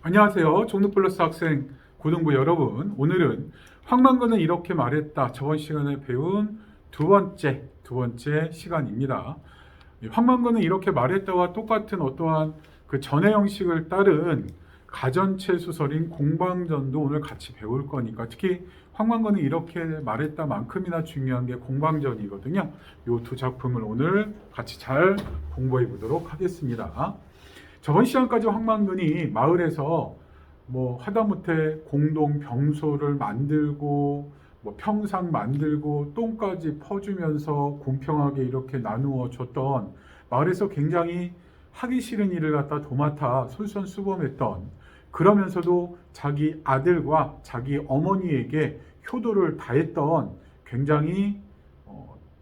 안녕하세요. 종로플러스 학생 고등부 여러분. 오늘은 황만근은 이렇게 말했다. 저번 시간에 배운 두 번째 시간입니다. 황만근은 이렇게 말했다와 똑같은 어떠한 그 전해 형식을 따른 가전체 소설인 공방전도 오늘 같이 배울 거니까, 특히 황만근은 이렇게 말했다만큼이나 중요한 게 공방전이거든요. 이 두 작품을 오늘 같이 잘 공부해 보도록 하겠습니다. 저번 시간까지 황만근이 마을에서 하다못해 공동 병소를 만들고 평상 만들고 똥까지 퍼주면서 공평하게 이렇게 나누어 줬던, 마을에서 굉장히 하기 싫은 일을 갖다 도맡아 솔선수범했던, 그러면서도 자기 아들과 자기 어머니에게 효도를 다했던 굉장히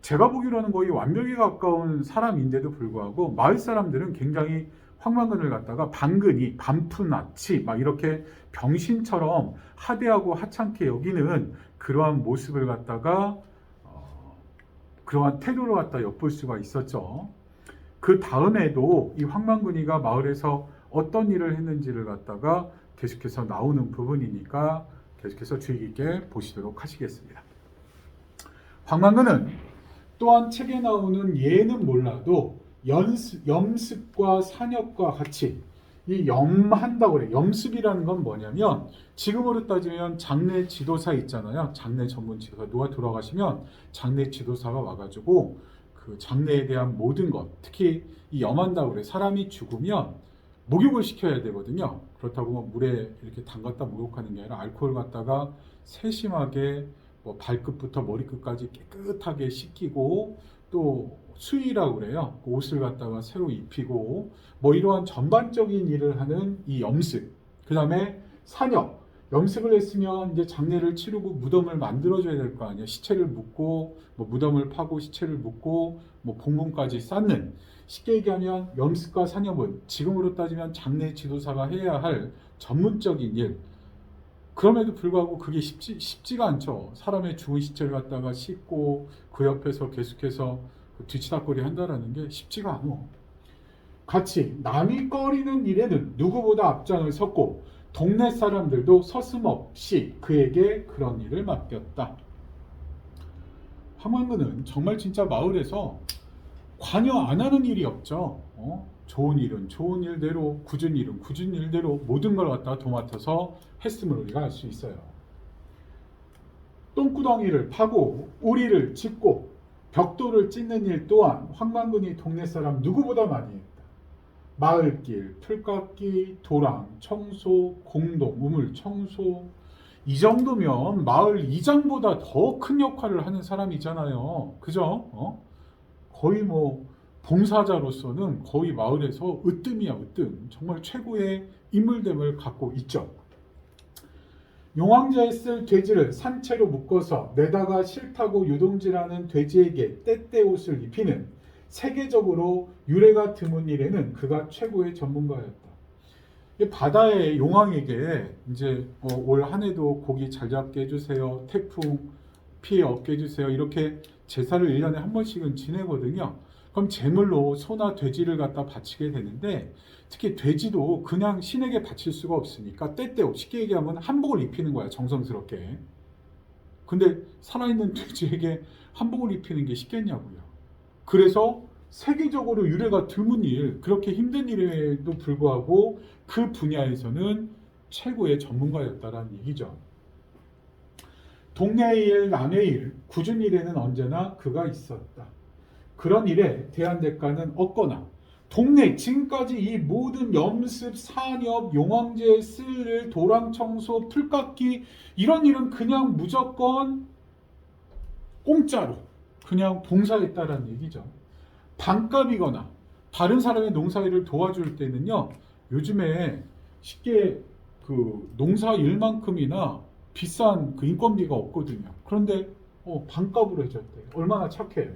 제가 보기로는 거의 완벽에 가까운 사람인데도 불구하고 마을 사람들은 굉장히 황만근을 갖다가 반근이, 반푼아치 막 이렇게 병신처럼 하대하고 하찮게 여기는 그러한 모습을 갖다가 그러한 태도를 갖다 엿볼 수가 있었죠. 그 다음에도 이 황만근이가 마을에서 어떤 일을 했는지를 갖다가 계속해서 나오는 부분이니까 계속해서 주의 깊게 보시도록 하시겠습니다. 황만근은 또한 책에 나오는 예는 몰라도 염습과 산역과 같이 이 염한다고 그래요. 염습이라는 건 뭐냐면, 지금으로 따지면 장례 지도사 있잖아요. 장례 전문 지도사, 누가 돌아가시면 장례 지도사가 와가지고 그 장례에 대한 모든 것, 특히 이 염한다고 그래요. 사람이 죽으면 목욕을 시켜야 되거든요. 그렇다고 물에 이렇게 담갔다 목욕하는 게 아니라 알코올 갖다가 세심하게 발끝부터 머리끝까지 깨끗하게 씻기고, 또 수의라고 그래요. 그 옷을 갖다가 새로 입히고 이러한 전반적인 일을 하는 이 염습. 그 다음에 산역. 염습을 했으면 이제 장례를 치르고 무덤을 만들어줘야 될 거 아니에요. 시체를 묻고 무덤을 파고 시체를 묻고 봉분까지 쌓는. 쉽게 얘기하면 염습과 산역은 지금으로 따지면 장례 지도사가 해야 할 전문적인 일. 그럼에도 불구하고 그게 쉽지가 않죠. 사람의 죽은 시체를 갖다가 씻고 그 옆에서 계속해서 뒤치다꺼리 한다는 게 쉽지가 않아. 같이 남이 꺼리는 일에는 누구보다 앞장을 섰고, 동네 사람들도 서슴없이 그에게 그런 일을 맡겼다. 황만근은 정말 진짜 마을에서 관여 안 하는 일이 없죠. 좋은 일은 좋은 일대로, 굳은 일은 굳은 일대로 모든 걸 갖다 도맡아서 했음을 우리가 알 수 있어요. 똥구덩이를 파고 우리를 짓고 벽돌을 찢는 일 또한 황만근이 동네 사람 누구보다 많이 했다. 마을길, 풀깎기, 도랑, 청소, 공동, 우물 청소, 이 정도면 마을 이장보다 더 큰 역할을 하는 사람이잖아요. 그죠? 거의 봉사자로서는 거의 마을에서 으뜸이야, 으뜸. 정말 최고의 인물됨을 갖고 있죠. 용왕제에 쓸 돼지를 산채로 묶어서 내다가 싫다고 유동질하는 돼지에게 때때 옷을 입히는, 세계적으로 유래가 드문 일에는 그가 최고의 전문가였다. 바다의 용왕에게 이제 올 한 해도 고기 잘 잡게 해주세요, 태풍 피해 없게 해주세요, 이렇게 제사를 1년에 한 번씩은 지내거든요. 그럼 제물로 소나 돼지를 갖다 바치게 되는데, 특히 돼지도 그냥 신에게 바칠 수가 없으니까 때때로, 쉽게 얘기하면 한복을 입히는 거야, 정성스럽게. 근데 살아있는 돼지에게 한복을 입히는 게 쉽겠냐고요. 그래서 세계적으로 유래가 드문 일, 그렇게 힘든 일에도 불구하고 그 분야에서는 최고의 전문가였다라는 얘기죠. 동네의 일, 남의 일, 굳은 일에는 언제나 그가 있었다. 그런 일에 대한 대가는 없거나, 동네 지금까지 이 모든 염습, 산업, 용왕제 쓸 일, 도랑 청소, 풀깎기, 이런 일은 그냥 무조건 공짜로 그냥 봉사했다라는 얘기죠. 반값이거나 다른 사람의 농사일을 도와줄 때는요, 요즘에 쉽게 그 농사일만큼이나 비싼 그 인건비가 없거든요. 그런데 반값으로 해줬대요. 얼마나 착해요.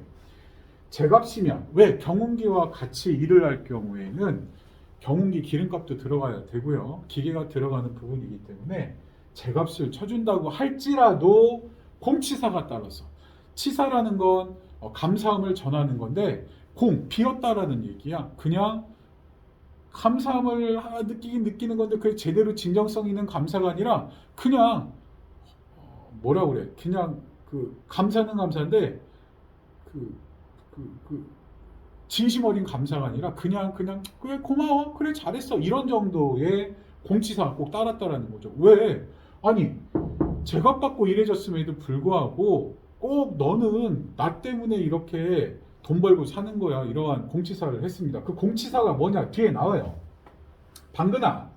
제값이면, 왜 경운기와 같이 일을 할 경우에는 경운기 기름값도 들어가야 되고요, 기계가 들어가는 부분이기 때문에 제값을 쳐준다고 할지라도 공치사가 따라서, 치사라는 건 감사함을 전하는 건데 공 비었다라는 얘기야. 그냥 감사함을 느끼긴 느끼는 건데 그게 제대로 진정성 있는 감사가 아니라 그냥 뭐라 그래? 그냥 그 감사는 감사인데 그, 그 진심 어린 감사가 아니라 그냥 그래 고마워 그래 잘했어 이런 정도의 공치사가 꼭 따랐다라는 거죠. 왜? 아니 제값 받고 일해줬음에도 불구하고 꼭 너는 나 때문에 이렇게 돈 벌고 사는 거야 이러한 공치사를 했습니다. 그 공치사가 뭐냐 뒤에 나와요. 방근아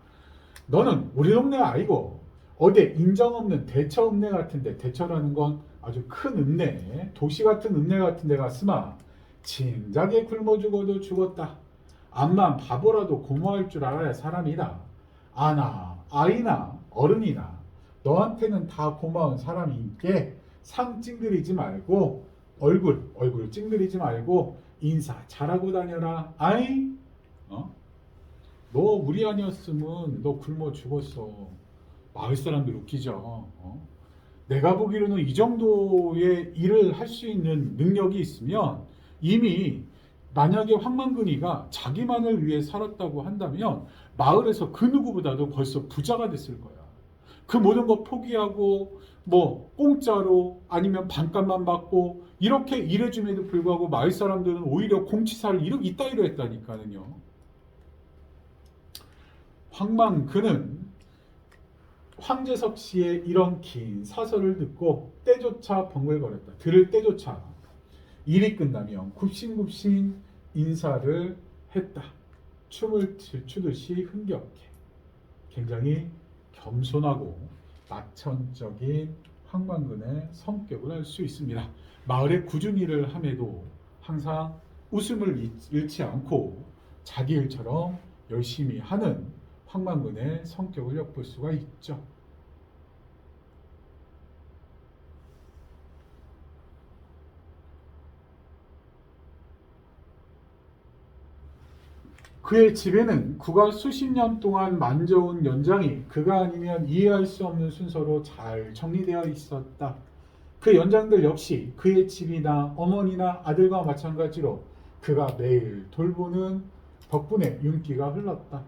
너는 우리 동네 아이고 어디 인정 없는 대처 읍내 같은데 대처라는 건 아주 큰 읍내 도시 같은 읍내 같은 데 갔으마 진작에 굶어 죽어도 죽었다. 암만 바보라도 고마울 줄 알아야 사람이다. 아나 아이나 어른이나 너한테는 다 고마운 사람이니까 상 찡그리지 말고 얼굴 찡그리지 말고 인사 잘하고 다녀라. 아이 어? 너 우리 아니었으면 너 굶어 죽었어. 마을 사람들 웃기죠. 내가 보기로는 이 정도의 일을 할 수 있는 능력이 있으면 이미 만약에 황만근이가 자기만을 위해 살았다고 한다면 마을에서 그 누구보다도 벌써 부자가 됐을 거야. 그 모든 거 포기하고 뭐 공짜로 아니면 반값만 받고 이렇게 일해줌에도 불구하고 마을 사람들은 오히려 공치사를 이따위로 했다니까요. 황만근은 황제석 씨의 이런 긴 사설을 듣고 때조차 벙글거렸다. 들을 때조차 일이 끝나면 굽신굽신 인사를 했다. 춤을 추듯이 흥겹게. 굉장히 겸손하고 낙천적인 황만근의 성격을 알 수 있습니다. 마을의 꾸준히 일을 함에도 항상 웃음을 잃지 않고 자기 일처럼 열심히 하는 황만근의 성격을 엿볼 수가 있죠. 그의 집에는 그가 수십 년 동안 만져온 연장이 그가 아니면 이해할 수 없는 순서로 잘 정리되어 있었다. 그 연장들 역시 그의 집이나 어머니나 아들과 마찬가지로 그가 매일 돌보는 덕분에 윤기가 흘렀다.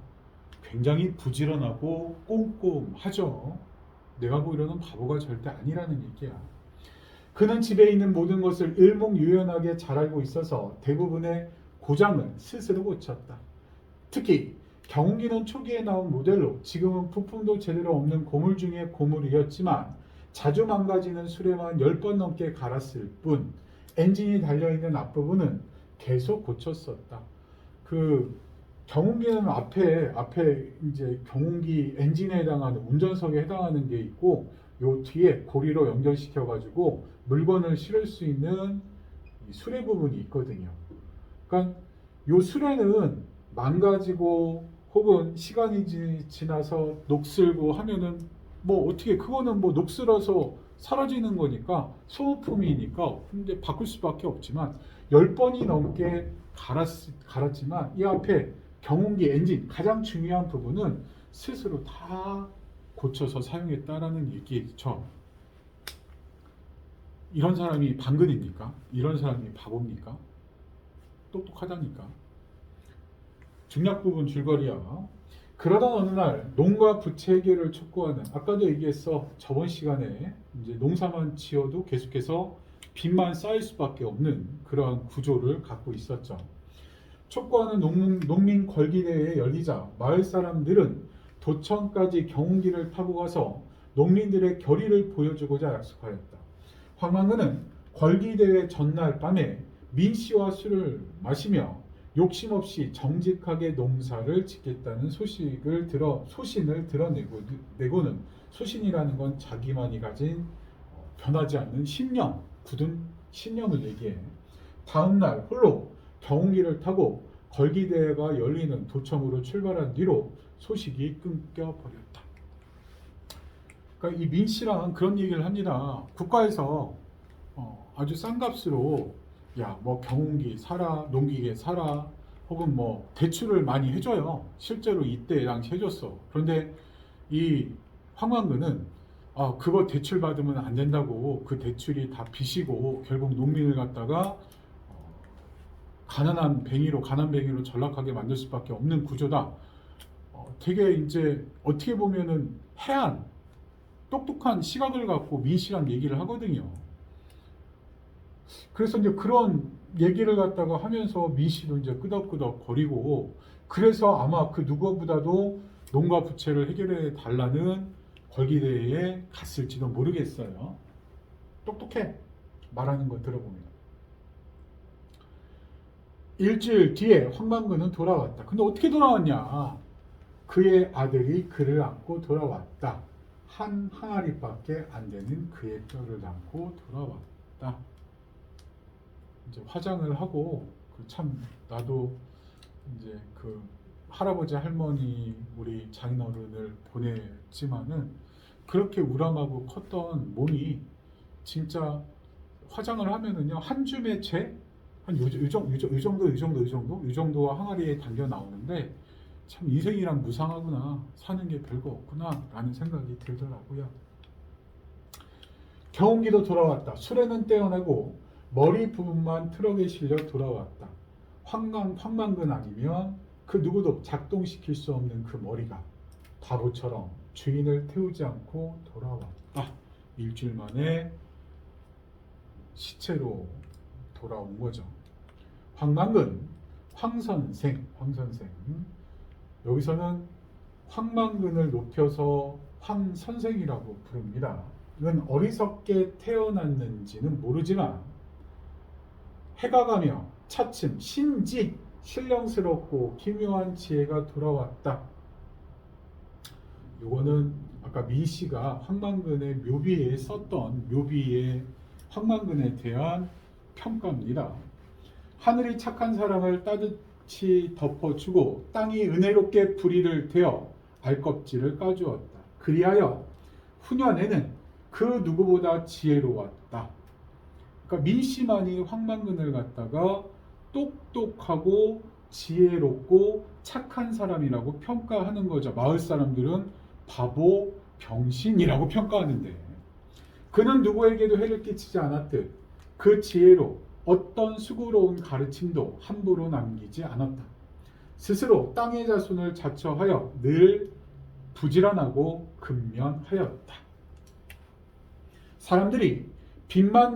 굉장히 부지런하고 꼼꼼하죠. 내가 보기로는 바보가 절대 아니라는 얘기야. 그는 집에 있는 모든 것을 일목요연하게 잘 알고 있어서 대부분의 고장은 스스로 고쳤다. 특히 경운기는 초기에 나온 모델로 지금은 부품도 제대로 없는 고물 중에 고물이었지만 자주 망가지는 수레만 10번 넘게 갈았을 뿐 엔진이 달려있는 앞부분은 계속 고쳤었다. 그 경운기는 앞에 이제 경운기 엔진에 해당하는 운전석에 해당하는 게 있고 요 뒤에 고리로 연결시켜 가지고 물건을 실을 수 있는 수레 부분이 있거든요. 그러니까 요 수레는 망가지고 혹은 시간이 지나서 녹슬고 하면은 뭐 어떻게 그거는 뭐 녹슬어서 사라지는 거니까 소모품이니까 근데 바꿀 수밖에 없지만 10번이 넘게 갈았지만 이 앞에 경운기 엔진 가장 중요한 부분은 스스로 다 고쳐서 사용했다라는 얘기죠. 이런 사람이 방근입니까? 이런 사람이 바보입니까? 똑똑하다니까. 중략 부분 줄거리야. 그러던 어느 날 농가 부채 해결을 촉구하는 아까도 얘기했어. 저번 시간에 이제 농사만 지어도 계속해서 빚만 쌓일 수밖에 없는 그러한 구조를 갖고 있었죠. 촉구하는 농민 걸기대회에 열리자 마을 사람들은 도청까지 경운기를 타고 가서 농민들의 결의를 보여주고자 약속하였다. 황만근은 걸기대회 전날 밤에 민씨와 술을 마시며 욕심 없이 정직하게 농사를 짓겠다는 소신을 드러내고는 소신이라는 건 자기만이 가진 변하지 않는 신념, 굳은 신념을 얘기해. 다음날 홀로 경운기를 타고 걸기대회가 열리는 도청으로 출발한 뒤로 소식이 끊겨버렸다. 그러니까 이 민씨랑 그런 얘기를 합니다. 국가에서 아주 싼 값으로 야, 뭐 경운기 사라, 농기계 사라, 혹은 뭐 대출을 많이 해줘요. 실제로 이때 당시 해줬어. 그런데 이 황만근은 그거 대출 받으면 안 된다고 그 대출이 다 빚이고 결국 농민을 갖다가 가난뱅이로 전락하게 만들 수밖에 없는 구조다. 되게 이제 어떻게 보면은 해안, 똑똑한 시각을 갖고 미씨랑 얘기를 하거든요. 그래서 이제 그런 얘기를 갖다가 하면서 미씨도 이제 끄덕끄덕 거리고, 그래서 아마 그 누구보다도 농가 부채를 해결해 달라는 걸기대회에 갔을지도 모르겠어요. 똑똑해. 말하는 거 들어보면. 일주일 뒤에 황만근은 돌아왔다. 근데 어떻게 돌아왔냐? 그의 아들이 그를 안고 돌아왔다. 한 항아리밖에 안 되는 그의 뼈를 안고 돌아왔다. 이제 화장을 하고, 참 나도 이제 그 할아버지 할머니 우리 장인어른을 보냈지만은 그렇게 우람하고 컸던 몸이 진짜 화장을 하면은요 한 줌의 죄 한 요 정도와 항아리에 담겨 나오는데, 참 인생이란 무상하구나, 사는 게 별거 없구나 라는 생각이 들더라고요. 경운기도 돌아왔다. 수레는 떼어내고 머리 부분만 트럭에 실려 돌아왔다. 황만근 아니면 그 누구도 작동시킬 수 없는 그 머리가 바보처럼 주인을 태우지 않고 돌아왔다. 일주일 만에 시체로 돌아온 거죠. 황만근, 황선생. 여기서는 황만근을 높여서 황선생이라고 부릅니다. 이건 어리석게 태어났는지는 모르지만 해가 가며 차츰 신령스럽고 기묘한 지혜가 돌아왔다. 이거는 아까 미씨가 황만근의 묘비에 썼던 묘비의 황만근에 대한 평가입니다. 하늘이 착한 사람을 따뜻이 덮어주고 땅이 은혜롭게 부리를 대어 알껍질을 까주었다. 그리하여 후년에는 그 누구보다 지혜로웠다. 그러니까 민씨만이 황만근을 갖다가 똑똑하고 지혜롭고 착한 사람이라고 평가하는 거죠. 마을 사람들은 바보, 병신이라고 평가하는데, 그는 누구에게도 해를 끼치지 않았듯 그 지혜로 어떤 수고로운 가르침도 함부로 남기지 않았다. 스스로 땅의 자손을 자처하여 늘 부지런하고 근면하였다. 사람들이 빛만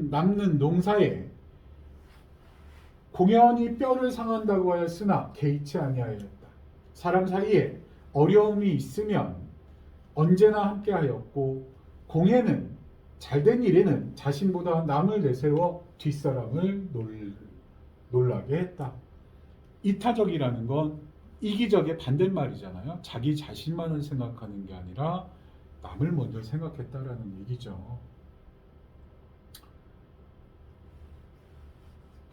남는 농사에 공연히 뼈를 상한다고 하였으나 개의치 아니하였다. 사람 사이에 어려움이 있으면 언제나 함께하였고, 공예는 잘된 일에는 자신보다 남을 내세워 뒷사람을 놀라게 했다. 이타적이라는 건 이기적의 반대말이잖아요. 자기 자신만을 생각하는 게 아니라 남을 먼저 생각했다라는 얘기죠.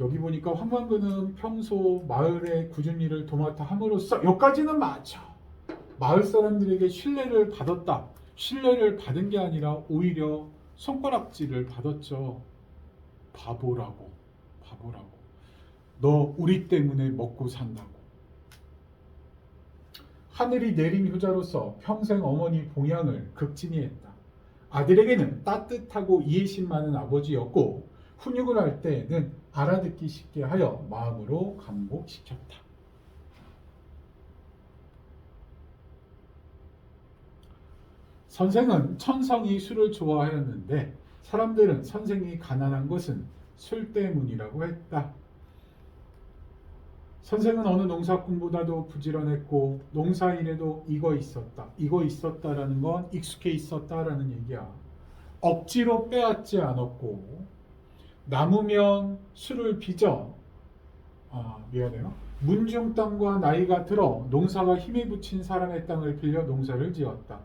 여기 보니까 황만근은 평소 마을의 굳은 일을 도맡아 함으로써, 여기까지는 맞죠. 마을 사람들에게 신뢰를 받았다. 신뢰를 받은 게 아니라 오히려 손가락질을 받았죠. 바보라고. 너 우리 때문에 먹고 산다고. 하늘이 내린 효자로서 평생 어머니 봉양을 극진히 했다. 아들에게는 따뜻하고 이해심 많은 아버지였고, 훈육을 할 때는 알아듣기 쉽게 하여 마음으로 감복시켰다. 선생은 천성이 술을 좋아하였는데 사람들은 선생이 가난한 것은 술 때문이라고 했다. 선생은 어느 농사꾼보다도 부지런했고 농사일에도 이거 있었다라는 건 익숙해 있었다라는 얘기야. 억지로 빼앗지 않았고, 남으면 술을 빚어 문중 땅과 나이가 들어 농사가 힘에 부친 사람의 땅을 빌려 농사를 지었다.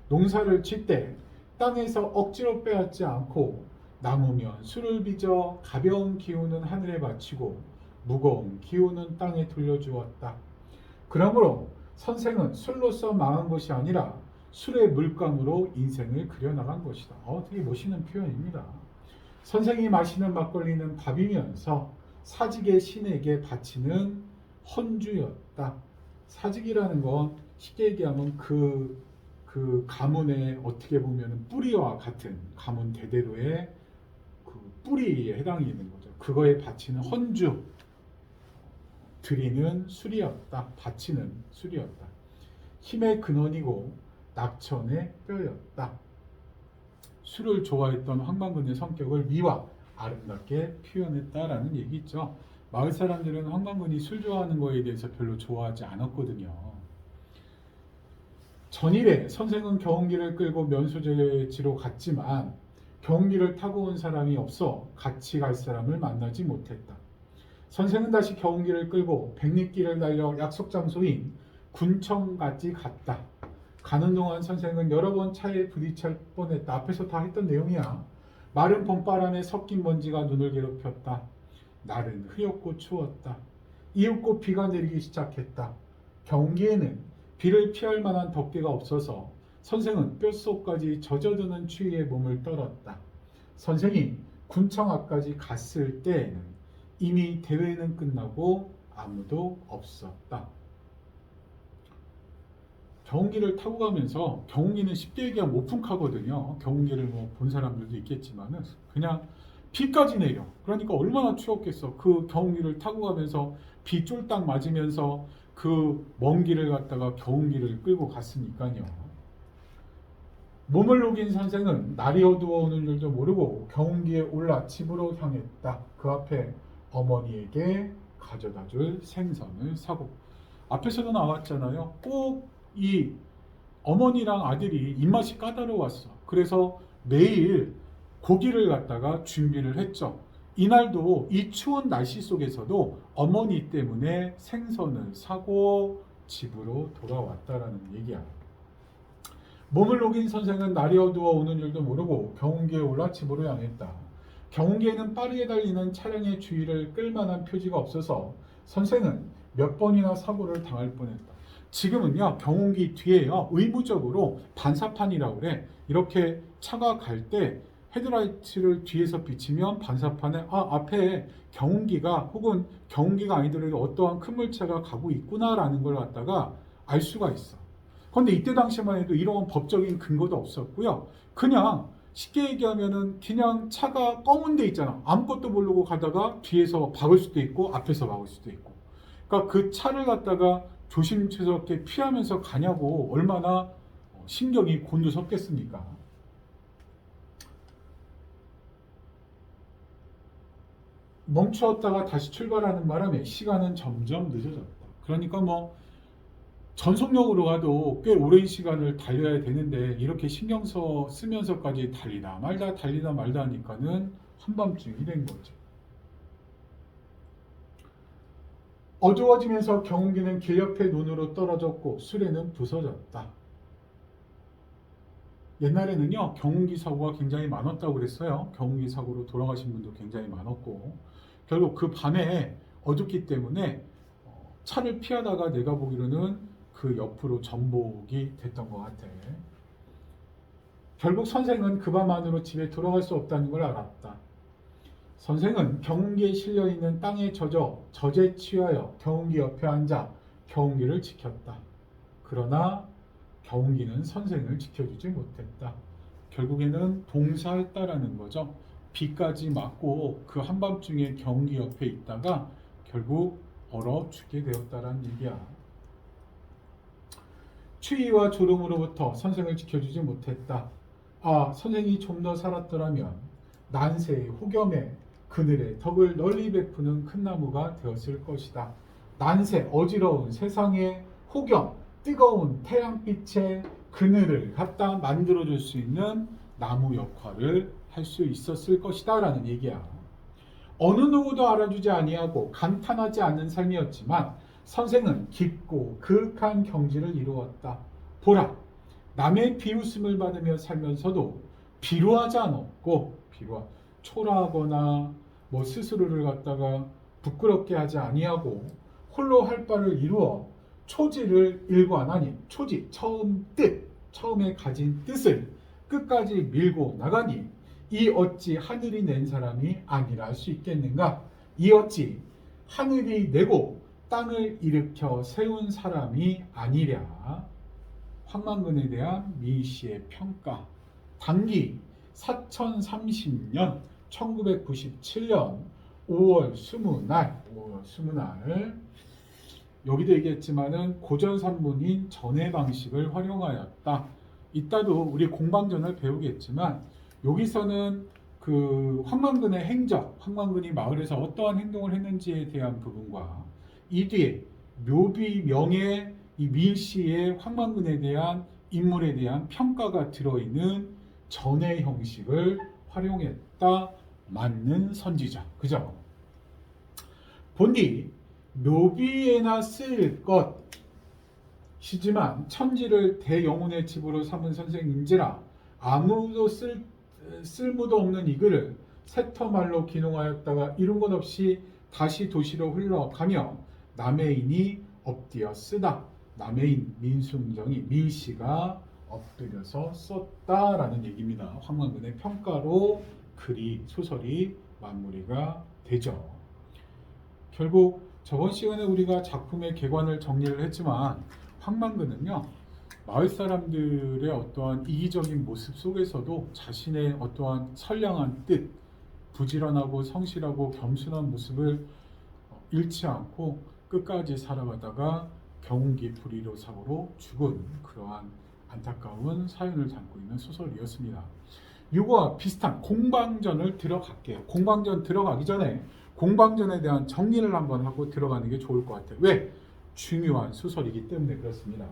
농사를 칠 때 땅에서 억지로 빼앗지 않고 남으면 술을 빚어 가벼운 기운은 하늘에 바치고 무거운 기운은 땅에 돌려주었다. 그러므로 선생은 술로서 망한 것이 아니라 술의 물감으로 인생을 그려나간 것이다. 되게 멋있는 표현입니다. 선생이 마시는 막걸리는 밥이면서 사직의 신에게 바치는 헌주였다. 사직이라는 건 쉽게 얘기하면 그 가문의 어떻게 보면 뿌리와 같은 가문 대대로의 그 뿌리에 해당되는 거죠. 그거에 바치는 헌주, 드리는 술이었다. 바치는 술이었다. 힘의 근원이고 낙천의 뼈였다. 술을 좋아했던 황만근의 성격을 미와 아름답게 표현했다라는 얘기 있죠. 마을 사람들은 황만근이 술 좋아하는 거에 대해서 별로 좋아하지 않았거든요. 전일에 선생은 경운기를 끌고 면소재지로 갔지만 경운기를 타고 온 사람이 없어 같이 갈 사람을 만나지 못했다. 선생은 다시 경운기를 끌고 백리길을 달려 약속 장소인 군청까지 갔다. 가는 동안 선생은 여러 번 차에 부딪힐 뻔했다. 앞에서 다 했던 내용이야. 마른 봄바람에 섞인 먼지가 눈을 괴롭혔다. 날은 흐렸고 추웠다. 이윽고 비가 내리기 시작했다. 경운기에는 비를 피할 만한 덮개가 없어서 선생은 뼛속까지 젖어드는 추위에 몸을 떨었다. 선생이 군청 앞까지 갔을 때에는 이미 대회는 끝나고 아무도 없었다. 경운기를 타고 가면서, 경운기는 쉽게 얘기하면 오픈카거든요. 경운기를 뭐 본 사람들도 있겠지만은 그냥 비까지 내려. 그러니까 얼마나 추웠겠어. 그 경운기를 타고 가면서 비 쫄딱 맞으면서 그 먼 길을 갔다가 경운기를 끌고 갔으니까요. 몸을 녹인 선생은 날이 어두워오는 줄도 모르고 경운기에 올라 집으로 향했다. 그 앞에 어머니에게 가져다 줄 생선을 사고. 앞에서도 나왔잖아요. 꼭 이 어머니랑 아들이 입맛이 까다로웠어. 그래서 매일 고기를 갖다가 준비를 했죠. 이날도 이 추운 날씨 속에서도 어머니 때문에 생선을 사고 집으로 돌아왔다라는 얘기야. 몸을 녹인 선생은 날이 어두워 오는 줄도 모르고 경운기에 올라 집으로 향했다. 경운기에는 빠르게 달리는 차량의 주위를 끌만한 표지가 없어서 선생은 몇 번이나 사고를 당할 뻔했다. 지금은요, 경운기 뒤에요, 의무적으로 반사판이라고 그래. 이렇게 차가 갈 때 헤드라이트를 뒤에서 비치면 반사판에 앞에 경운기가 혹은 경운기가 아니더라도 어떠한 큰 물체가 가고 있구나라는 걸 갖다가 알 수가 있어. 그런데 이때 당시만 해도 이런 법적인 근거도 없었고요. 그냥 쉽게 얘기하면은 그냥 차가 검은 데 있잖아. 아무것도 모르고 가다가 뒤에서 박을 수도 있고 앞에서 박을 수도 있고. 그러니까 그 차를 갖다가 조심스럽게 피하면서 가냐고 얼마나 신경이 곤두섰겠습니까? 멈추었다가 다시 출발하는 바람에 시간은 점점 늦어졌다. 그러니까 뭐 전속력으로 가도 꽤 오랜 시간을 달려야 되는데 이렇게 신경 쓰면서까지 달리다 말다 하니까는 한밤중이 된 거죠. 어두워지면서 경운기는 길 옆에 눈으로 떨어졌고 수레는 부서졌다. 옛날에는요, 경운기 사고가 굉장히 많았다고 그랬어요. 경운기 사고로 돌아가신 분도 굉장히 많았고, 결국 그 밤에 어둡기 때문에 차를 피하다가 내가 보기로는 그 옆으로 전복이 됐던 것 같아. 결국 선생은 그 밤 안으로 집에 돌아갈 수 없다는 걸 알았다. 선생은 경운기에 실려있는 땅에 젖에 취하여 경운기 옆에 앉아 경운기를 지켰다. 그러나 경운기는 선생을 지켜주지 못했다. 결국에는 봉사했다라는 거죠. 비까지 맞고 그 한밤중에 경운기 옆에 있다가 결국 얼어 죽게 되었다라는 얘기야. 추위와 졸음으로부터 선생을 지켜주지 못했다. 선생이 좀 더 살았더라면 난세의 혹염에 그늘의 덕을 널리 베푸는 큰 나무가 되었을 것이다. 난세, 어지러운 세상의 혹염, 뜨거운 태양빛의 그늘을 갖다 만들어줄 수 있는 나무 역할을 할 수 있었을 것이다 라는 얘기야. 어느 누구도 알아주지 아니하고 감탄하지 않는 삶이었지만 선생은 깊고 그윽한 경지를 이루었다. 보라, 남의 비웃음을 받으며 살면서도 비루하지 않았고 초라하거나 스스로를 갖다가 부끄럽게 하지 아니하고 홀로 할 바를 이루어 초지를 일관하니, 초지, 처음에 가진 뜻을 끝까지 밀고 나가니 이 어찌 하늘이 낸 사람이 아니라 할 수 있겠는가? 이 어찌 하늘이 내고 땅을 일으켜 세운 사람이 아니랴. 황만근에 대한 미시의 평가. 당기 4030년 1997년 5월 20날 여기도 얘기했지만은 고전 산문인 전해 방식을 활용하였다. 이따도 우리 공방전을 배우겠지만 여기서는 그 황만근의 행적, 황만근이 마을에서 어떠한 행동을 했는지에 대한 부분과 이 뒤에 묘비명의 이 민씨의 황만근에 대한 인물에 대한 평가가 들어있는 전해 형식을 활용했다. 맞는 선지자. 그죠? 본디 묘비에나 쓰일 것이지만 천지를 대영혼의 집으로 삼은 선생님인지라 아무도 쓸모도 없는 이 글을 세터말로 기농하였다가 이룬 것 없이 다시 도시로 흘러가며 남해인이 엎드려 쓰다. 남해인 민숭정이 민씨가 엎드려서 썼다라는 얘기입니다. 황만근의 평가로 글이 소설이 마무리가 되죠. 결국 저번 시간에 우리가 작품의 개관을 정리를 했지만 황만근은요 마을 사람들의 어떠한 이기적인 모습 속에서도 자신의 어떠한 선량한 뜻, 부지런하고 성실하고 겸손한 모습을 잃지 않고 끝까지 살아가다가 경운기 불의로 사고로 죽은 그러한 안타까운 사연을 담고 있는 소설이었습니다. 이거와 비슷한 공방전을 들어갈게요. 공방전 들어가기 전에 공방전에 대한 정리를 한번 하고 들어가는 게 좋을 것 같아요. 왜? 중요한 소설이기 때문에 그렇습니다.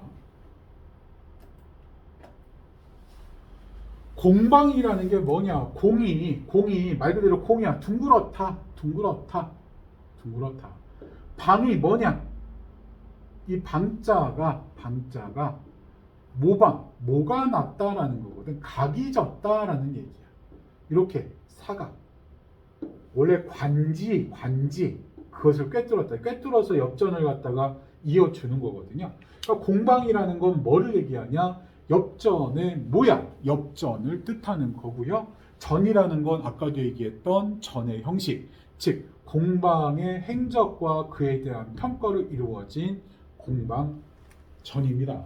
공방이라는 게 뭐냐? 공이 말 그대로 공이야. 둥그렇다. 방이 뭐냐? 이 방자가 뭐가 났다라는 거거든. 각이 졌다라는 얘기야. 이렇게 사각. 원래 관지 그것을 꿰뚫어서 엽전을 갖다가 이어주는 거거든요. 그러니까 공방이라는 건 뭐를 얘기하냐? 엽전의 모양, 엽전을 뜻하는 거고요. 전이라는 건 아까도 얘기했던 전의 형식, 즉 공방의 행적과 그에 대한 평가로 이루어진 공방전입니다.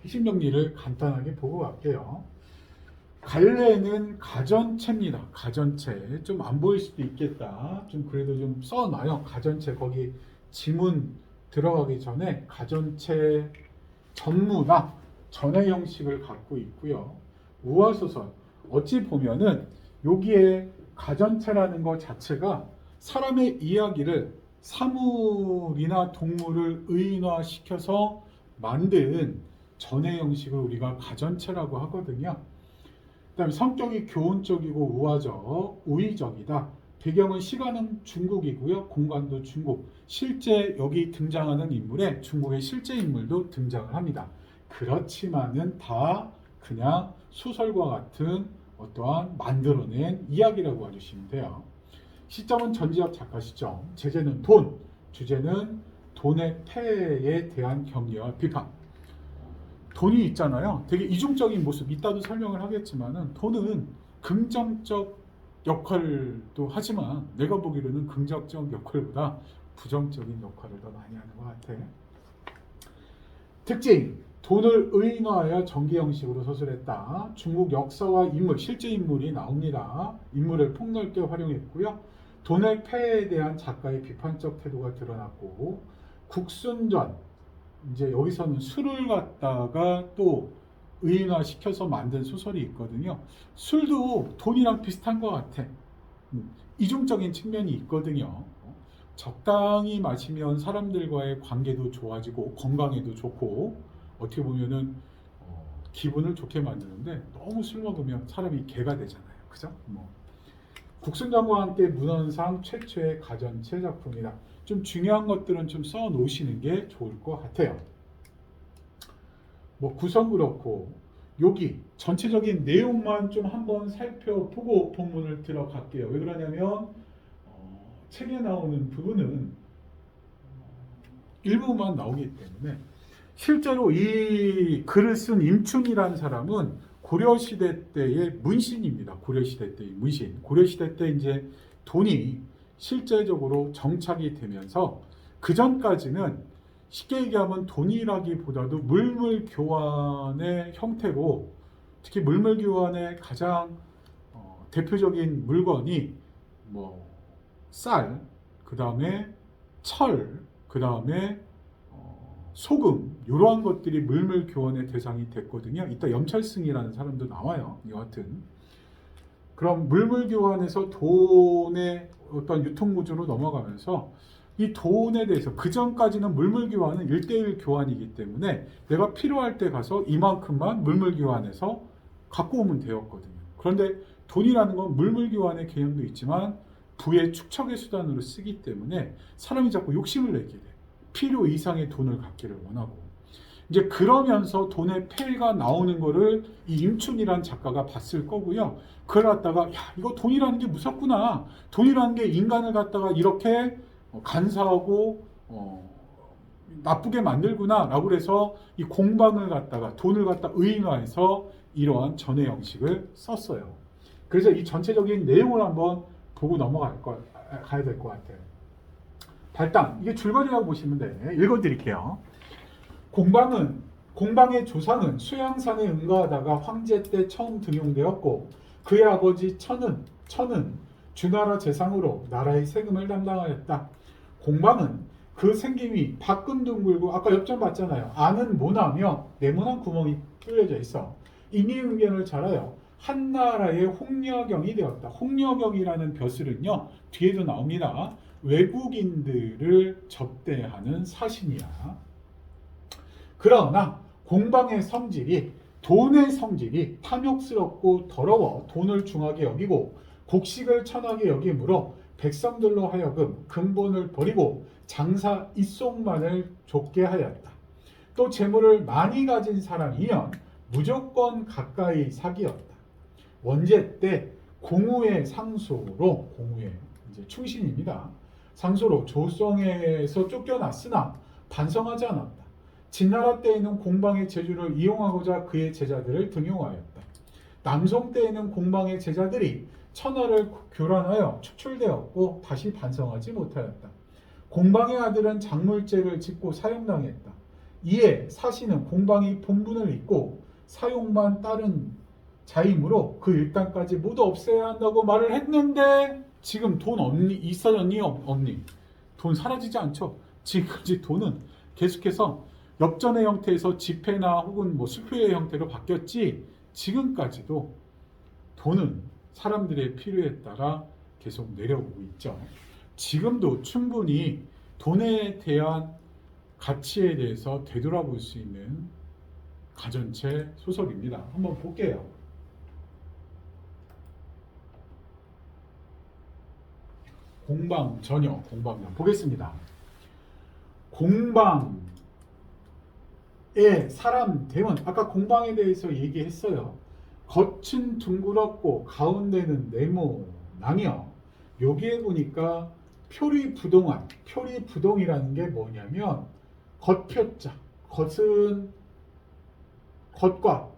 핵심 정리를 간단하게 보고 갈게요. 갈래는 가전체입니다. 가전체. 좀 안 보일 수도 있겠다. 좀 그래도 좀 써놔요. 가전체. 거기 지문 들어가기 전에 가전체 전무나 전의 형식을 갖고 있고요. 우화소설. 어찌 보면은 여기에 가전체라는 것 자체가 사람의 이야기를 사물이나 동물을 의인화시켜서 만든 전의 형식을 우리가 가전체라고 하거든요. 그 다음에 성격이 교훈적이고 우화적, 우의적이다. 배경은 시간은 중국이고요. 공간도 중국. 실제 여기 등장하는 인물에 중국의 실제 인물도 등장을 합니다. 그렇지만은 다 그냥 소설과 같은 어떠한 만들어낸 이야기라고 봐주시면 돼요. 시점은 전지학 작가 시점. 제재는 돈. 주제는 돈의 폐해에 대한 경계와 비판. 돈이 있잖아요. 되게 이중적인 모습, 이따도 설명을 하겠지만은 돈은 긍정적 역할도 하지만 내가 보기로는 긍정적 역할보다 부정적인 역할을 더 많이 하는 것 같아. 특징, 돈을 의인화하여 전기 형식으로 서술했다. 중국 역사와 인물, 실제 인물이 나옵니다. 인물을 폭넓게 활용했고요. 돈의 폐해에 대한 작가의 비판적 태도가 드러났고, 국순전, 이제 여기서는 술을 갖다가 또 의인화시켜서 만든 소설이 있거든요. 술도 돈이랑 비슷한 것 같아. 이중적인 측면이 있거든요. 적당히 마시면 사람들과의 관계도 좋아지고 건강에도 좋고 어떻게 보면은 기분을 좋게 만드는데 너무 술 먹으면 사람이 개가 되잖아요. 그죠? 국순전과 함께 문헌상 최초의 가전체 작품이다. 좀 중요한 것들은 좀 써 놓으시는 게 좋을 것 같아요. 구성 그렇고 여기 전체적인 내용만 좀 한번 살펴보고 본문을 들어갈게요. 왜 그러냐면 책에 나오는 부분은 일부만 나오기 때문에 실제로 이 글을 쓴 임춘이라는 사람은 고려시대 때의 문신입니다. 고려시대 때의 문신. 고려시대 때 이제 돈이 실제적으로 정착이 되면서 그 전까지는 쉽게 얘기하면 돈이라기보다도 물물 교환의 형태로 특히 물물 교환의 가장 대표적인 물건이 쌀, 그 다음에 철, 그 다음에 소금 이러한 것들이 물물 교환의 대상이 됐거든요. 이따 염찰승이라는 사람도 나와요. 여하튼 그럼 물물 교환에서 돈의 어떤 유통 구조로 넘어가면서 이 돈에 대해서 그 전까지는 물물 교환은 1대1 교환이기 때문에 내가 필요할 때 가서 이만큼만 물물 교환해서 갖고 오면 되었거든요. 그런데 돈이라는 건 물물 교환의 개념도 있지만 부의 축적의 수단으로 쓰기 때문에 사람이 자꾸 욕심을 내게 돼. 필요 이상의 돈을 갖기를 원하고. 이제 그러면서 돈의 폐해가 나오는 거를 이 임춘이라는 작가가 봤을 거고요. 그걸 갖다가 야, 이거 돈이라는 게 무섭구나. 돈이라는 게 인간을 갖다가 이렇게 간사하고 나쁘게 만들구나 라고 해서 이 공방을 갖다가 돈을 갖다 의인화해서 이러한 전의 형식을 썼어요. 그래서 이 전체적인 내용을 한번 보고 가야 될 것 같아요. 발당, 이게 줄거리라고 보시면 돼. 읽어드릴게요. 공방의 조상은 수양산에 응가하다가 황제 때 처음 등용되었고 그의 아버지 천은 주나라 재상으로 나라의 세금을 담당하였다. 공방은 그 생김이 밖은 둥글고 아까 엽전 봤잖아요. 안은 모나며 네모난 구멍이 뚫려져 있어. 인이응변을 잘하여 한나라의 홍려경이 되었다. 홍려경이라는 벼슬은요 뒤에도 나옵니다. 외국인들을 접대하는 사신이야. 그러나 공방의 성질이 돈의 성질이 탐욕스럽고 더러워 돈을 중하게 여기고 곡식을 천하게 여기므로 백성들로 하여금 근본을 버리고 장사 입속만을 좁게 하였다. 또 재물을 많이 가진 사람이면 무조건 가까이 사기였다. 원제 때 공우의 상소로 공우의 이제 충신입니다. 상소로 조성에서 쫓겨났으나 반성하지 않았다. 진나라 때에는 공방의 재주를 이용하고자 그의 제자들을 등용하였다. 남송 때에는 공방의 제자들이 천하를 교란하여 축출되었고 다시 반성하지 못하였다. 공방의 아들은 작물죄를 짓고 사형당했다. 이에 사신은 공방이 본분을 잊고 사용만 따른 자이므로 그 일당까지 모두 없애야 한다고 말을 했는데 지금 돈 있어졌니? 없니? 돈 사라지지 않죠. 지금까지 돈은 계속해서 엽전의 형태에서 지폐나 혹은 뭐 수표의 형태로 바뀌었지 지금까지도 돈은 사람들의 필요에 따라 계속 내려오고 있죠. 지금도 충분히 돈에 대한 가치에 대해서 되돌아볼 수 있는 가전체 소설입니다. 한번 볼게요. 공방전혀 보겠습니다. 공방의 사람 대원, 아까 공방에 대해서 얘기했어요. 겉은 둥그렇고 가운데는 네모나며 여기에 보니까 표리부동이라는 게 뭐냐면 겉표자, 겉은 겉과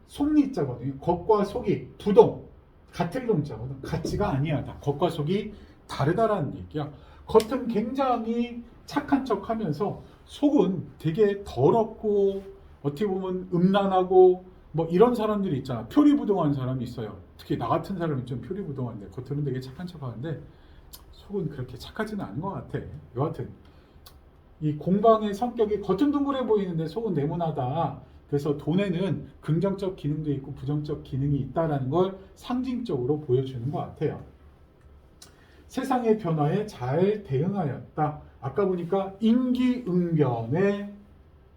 속리자거든요. 겉과 속이 부동, 같은 동자거든. 같지가 아니야. 다 겉과 속이 다르다라는 얘기야. 겉은 굉장히 착한 척하면서 속은 되게 더럽고 어떻게 보면 음란하고 뭐 이런 사람들이 있잖아. 표리부동한 사람이 있어요. 특히 나 같은 사람이 좀 표리부동한데 겉으로는 되게 착한 척하는데 속은 그렇게 착하지는 않은 것 같아. 여하튼 이 공방의 성격이 겉은 둥그레 보이는데 속은 네모나다. 그래서 돈에는 긍정적 기능도 있고 부정적 기능이 있다는 걸 상징적으로 보여주는 것 같아요. 세상의 변화에 잘 대응하였다. 아까 보니까 임기응변에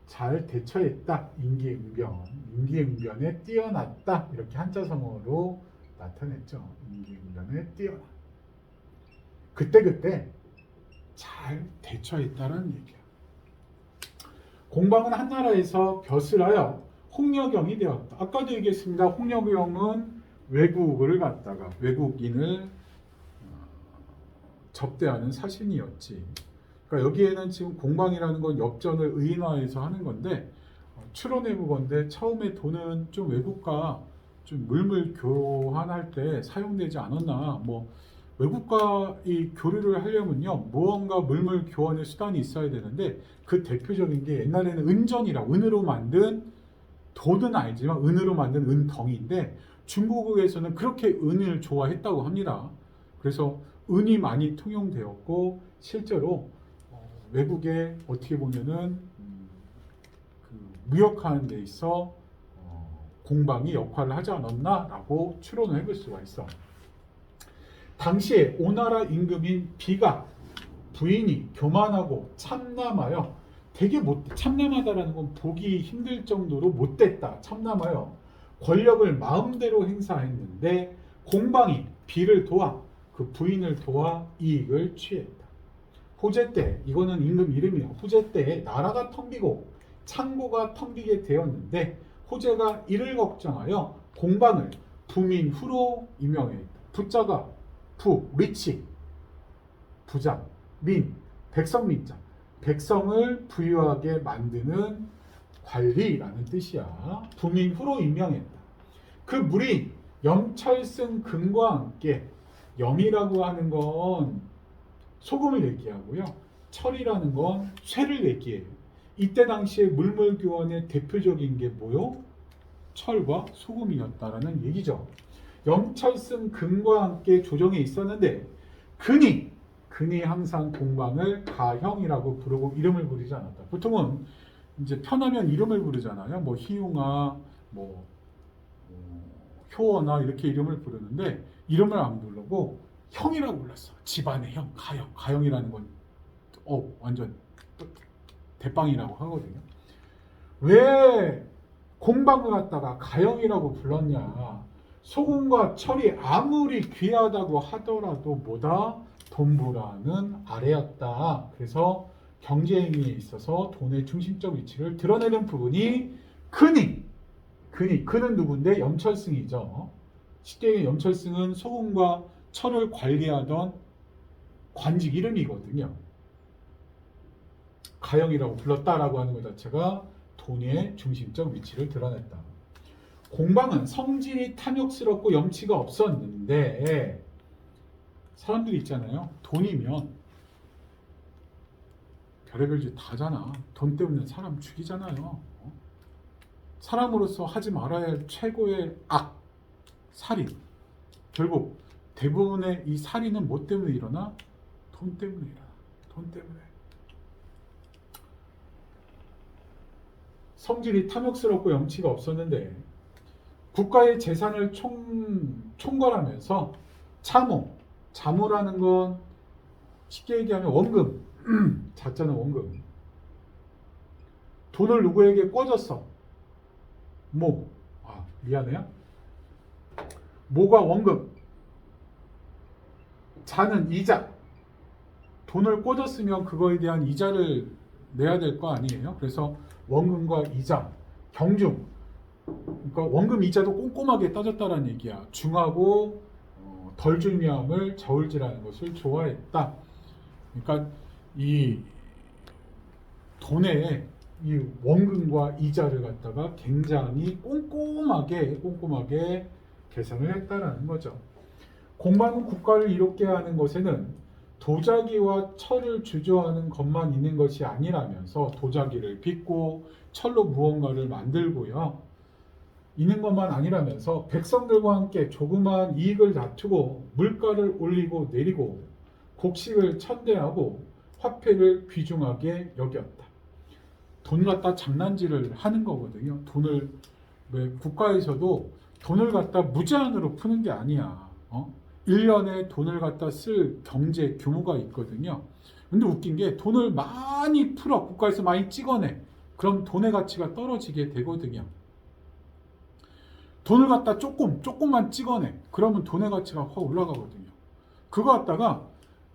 잘 대처했다. 임기응변에 뛰어났다. 이렇게 한자성어로 나타냈죠. 임기응변에 뛰어나. 그때 잘 대처했다는 얘기야. 공방은 한나라에서 벼슬하여 홍려경이 되었다. 아까도 얘기했습니다. 홍려경은 외국인을 접대하는 사신이었지. 그러니까 여기에는 지금 공방이라는 건 엽전을 의인화해서 하는 건데 추론해 보건데 처음에 돈은 좀 외국과 좀 물물 교환할 때 사용되지 않았나. 뭐 외국과 이 교류를 하려면요 무언가 물물 교환의 수단이 있어야 되는데 그 대표적인 게 옛날에는 은으로 만든 돈은 알지만 은으로 만든 은덩이인데 중국에서는 그렇게 은을 좋아했다고 합니다. 그래서 은이 많이 통용되었고 실제로 외국에 어떻게 보면은 그 무역하는 데 있어 공방이 역할을 하지 않았나라고 추론을 해볼 수가 있어. 당시에 오나라 임금인 비가 부인이 교만하고 참남하여 되게 참남하다라는 건 보기 힘들 정도로 못됐다. 참남하여 권력을 마음대로 행사했는데 공방이 비를 도와 그 부인을 도와 이익을 취했다. 호재 때, 이거는 임금 이름이야. 호재 때에 나라가 텅비고 창고가 텅비게 되었는데 호재가 이를 걱정하여 공방을 부민후로 임명했다. 부자가 부, 리치, 부자, 민, 백성민자, 백성을 부유하게 만드는 관리라는 뜻이야. 부민후로 임명했다. 그 물이 염철승 금과 함께, 염이라고 하는 건 소금을 얘기하고요. 철이라는 건 쇠를 얘기해요. 이때 당시에 물물교환의 대표적인 게 뭐요? 철과 소금이었다라는 얘기죠. 염철승 금과 함께 조정에 있었는데 근이 항상 공방을 가형이라고 부르고 이름을 부르지 않았다. 보통은 이제 편하면 이름을 부르잖아요. 뭐 희웅아, 뭐 효원아 이렇게 이름을 부르는데 이름을 안 부르고 형이라고 불렀어. 집안의 형, 가형. 가형이라는 건 완전 대빵이라고 하거든요. 왜 공방을 갖다가 가형이라고 불렀냐? 소금과 철이 아무리 귀하다고 하더라도 뭐다? 돈보라는 아래였다. 그래서 경제행위에 있어서 돈의 중심적 위치를 드러내는 부분이 그는 누군데? 염철승이죠. 쉽게 얘기해 염철승은 소금과 철을 관리하던 관직 이름이거든요. 가형이라고 불렀다라고 하는 것 자체가 돈의 중심적 위치를 드러냈다. 공방은 성질이 탐욕스럽고 염치가 없었는데 사람들이 있잖아요. 돈이면 별의별 짓 다 하잖아. 돈 때문에 사람 죽이잖아요. 사람으로서 하지 말아야 할 최고의 악, 살인. 결국 대부분의 이 살인은 뭐 때문에 일어나? 돈 때문에 일어나. 돈 때문에. 성질이 탐욕스럽고 염치가 없었는데 국가의 재산을 총괄하면서 자모라는 건 쉽게 얘기하면 원금, 자자는 원금. 돈을 누구에게 꿔줬어? 미안해요. 모가 원금, 자는 이자. 돈을 꿔줬으면 그거에 대한 이자를 내야 될 거 아니에요. 그래서 원금과 이자, 경중. 그러니까 원금 이자도 꼼꼼하게 따졌다라는 얘기야. 중하고 덜 중요함을 저울질하는 것을 좋아했다. 그러니까 이 돈의 이 원금과 이자를 갖다가 굉장히 꼼꼼하게 계산을 했다라는 거죠. 공방은 국가를 이롭게 하는 것에는 도자기와 철을 주조하는 것만 있는 것이 아니라면서 도자기를 빚고 철로 무언가를 만들고요. 있는 것만 아니라면서 백성들과 함께 조그마한 이익을 다투고 물가를 올리고 내리고 곡식을 천대하고 화폐를 귀중하게 여겼다. 돈 갖다 장난질을 하는 거거든요. 돈을 왜 국가에서도 돈을 갖다 무제한으로 푸는 게 아니야. 1년에 돈을 갖다 쓸 경제 규모가 있거든요. 근데 웃긴 게 돈을 많이 풀어. 국가에서 많이 찍어내. 그럼 돈의 가치가 떨어지게 되거든요. 돈을 갖다 조금만 찍어내. 그러면 돈의 가치가 확 올라가거든요. 그거 갖다가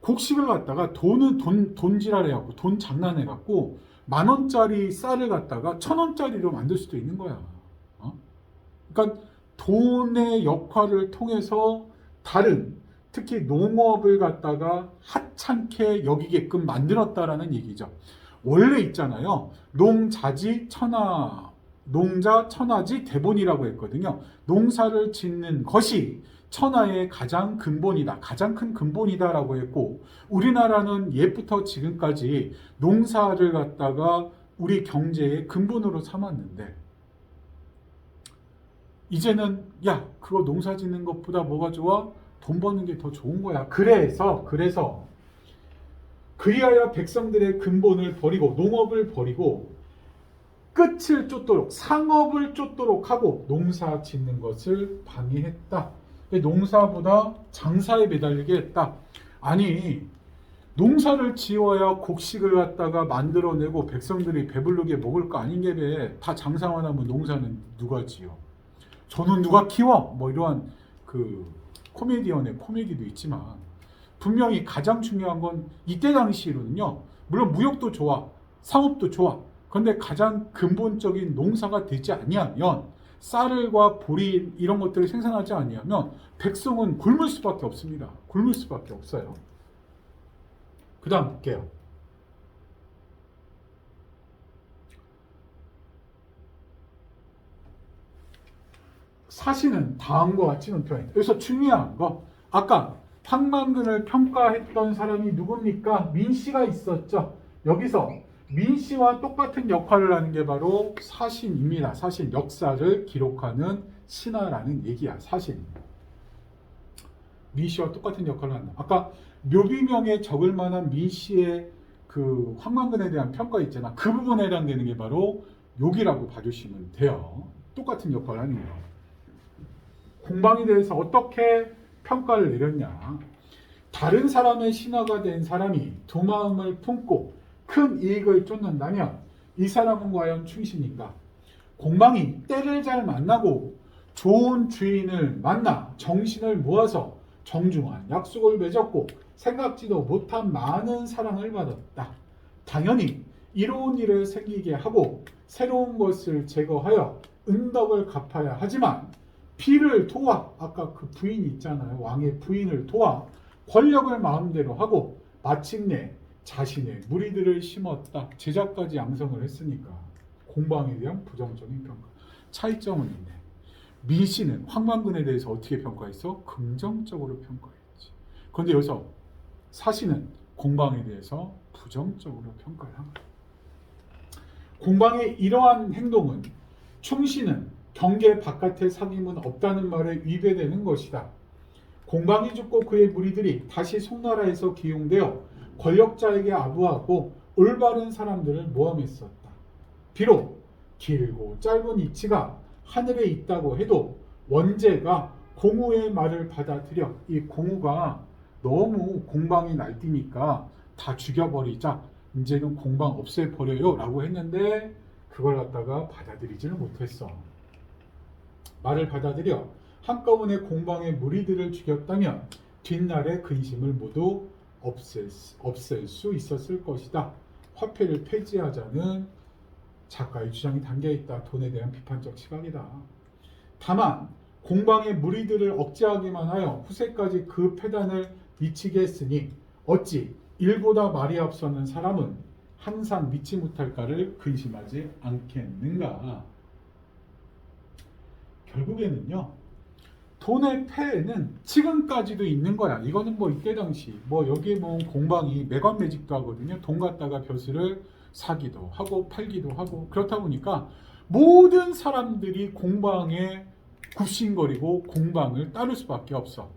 곡식을 갖다가 돈지랄해갖고 돈 장난해갖고 10,000원짜리 쌀을 갖다가 1,000원짜리로 만들 수도 있는 거야. 그러니까 돈의 역할을 통해서 다른 특히 농업을 갖다가 하찮게 여기게끔 만들었다라는 얘기죠. 원래 있잖아요. 농자지 농자 천하지 대본이라고 했거든요. 농사를 짓는 것이 천하의 가장 근본이다. 가장 큰 근본이다라고 했고 우리나라는 옛부터 지금까지 농사를 갖다가 우리 경제의 근본으로 삼았는데 이제는 그거 농사 짓는 것보다 뭐가 좋아? 돈 버는 게 더 좋은 거야. 그래서 그리하여 백성들의 근본을 버리고 농업을 버리고 끝을 쫓도록 상업을 쫓도록 하고 농사 짓는 것을 방해했다. 농사보다 장사에 매달리게 했다. 아니 농사를 지어야 곡식을 갖다가 만들어내고 백성들이 배부르게 먹을 거 아닌게 다 장사만 하면 농사는 누가 지어? 저는 누가 키워? 뭐 이러한 그 코미디언의 코미디도 있지만 분명히 가장 중요한 건 이때 당시로는요. 물론 무역도 좋아, 상업도 좋아. 그런데 가장 근본적인 농사가 되지 아니하면 쌀과 보리 이런 것들을 생산하지 아니하면 백성은 굶을 수밖에 없습니다. 굶을 수밖에 없어요. 그 다음 볼게요. 사시는 다음과 같이 표현입니다. 여기서 중요한 거 아까 황만근을 평가했던 사람이 누굽니까? 민씨가 있었죠. 여기서 민씨와 똑같은 역할을 하는 게 바로 사신입니다. 사신, 역사를 기록하는 신하라는 얘기야. 사신. 민씨와 똑같은 역할을 한다. 아까 묘비명에 적을 만한 민씨의 그 황만근에 대한 평가 있잖아. 그 부분에 해당되는 게 바로 여기라고 봐주시면 돼요. 똑같은 역할을 하는 거예요. 공방에 대해서 어떻게 평가를 내렸냐. 다른 사람의 신하가 된 사람이 두 마음을 품고 큰 이익을 쫓는다면 이 사람은 과연 충신인가? 공방이 때를 잘 만나고 좋은 주인을 만나 정신을 모아서 정중한 약속을 맺었고 생각지도 못한 많은 사랑을 받았다. 당연히 이로운 일을 생기게 하고 새로운 것을 제거하여 은덕을 갚아야 하지만 비를 도와 아까 그 부인 있잖아요. 왕의 부인을 도와 권력을 마음대로 하고 마침내 자신의 무리들을 심었다. 제자까지 양성을 했으니까 공방에 대한 부정적인 평가. 차이점은 있네. 민씨는 황만근에 대해서 어떻게 평가했어? 긍정적으로 평가했지. 그런데 여기서 사신은 공방에 대해서 부정적으로 평가를 한 거야. 공방의 이러한 행동은 충신은 경계 바깥의 사귐은 없다는 말에 위배되는 것이다. 공방이 죽고 그의 무리들이 다시 송나라에서 기용되어 권력자에게 아부하고 올바른 사람들을 모함했었다. 비록 길고 짧은 이치가 하늘에 있다고 해도 원제가 공우의 말을 받아들여 이 공우가 너무 공방이 날뛰니까 다 죽여버리자. 이제는 공방 없애버려요 라고 했는데 그걸 갖다가 받아들이지를 못했어. 말을 받아들여 한꺼번에 공방의 무리들을 죽였다면 뒷날의 근심을 모두 없앨 수 있었을 것이다. 화폐를 폐지하자는 작가의 주장이 담겨있다. 돈에 대한 비판적 시각이다. 다만 공방의 무리들을 억제하기만 하여 후세까지 그 폐단을 미치게 했으니 어찌 일보다 말이 앞서는 사람은 항상 미치 못할까를 근심하지 않겠는가. 결국에는요. 돈의 폐해는 지금까지도 있는 거야. 이거는 뭐 이때 당시 뭐 여기에 뭐 공방이 매관매직도 하거든요. 돈 갖다가 벼슬을 사기도 하고 팔기도 하고 그렇다 보니까 모든 사람들이 공방에 굽신거리고 공방을 따를 수밖에 없어.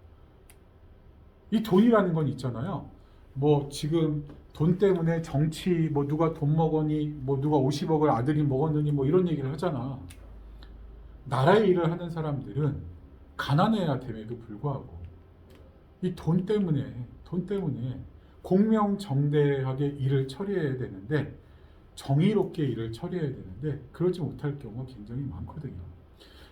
이 돈이라는 건 있잖아요. 뭐 지금 돈 때문에 정치 뭐 누가 돈 먹으니 뭐 누가 50억을 아들이 먹었느니 뭐 이런 얘기를 하잖아. 나라의 일을 하는 사람들은 가난해야 됨에도 불구하고 이 돈 때문에 공명정대하게 일을 처리해야 되는데 정의롭게 일을 처리해야 되는데 그러지 못할 경우가 굉장히 많거든요.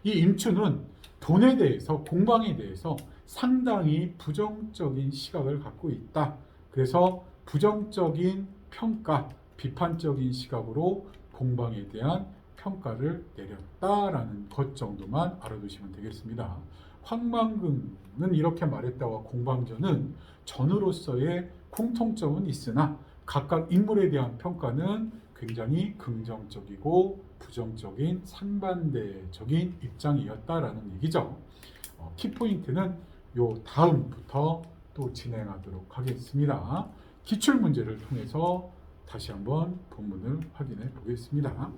이 임춘은 돈에 대해서 공방에 대해서 상당히 부정적인 시각을 갖고 있다. 그래서 부정적인 평가, 비판적인 시각으로 공방에 대한 평가를 내렸다라는 것 정도만 알아두시면 되겠습니다. 황만근은 이렇게 말했다와 공방전은 전으로서의 공통점은 있으나 각각 인물에 대한 평가는 굉장히 긍정적이고 부정적인 상반대적인 입장이었다라는 얘기죠. 키포인트는 요 다음부터 또 진행하도록 하겠습니다. 기출문제를 통해서 다시 한번 본문을 확인해 보겠습니다.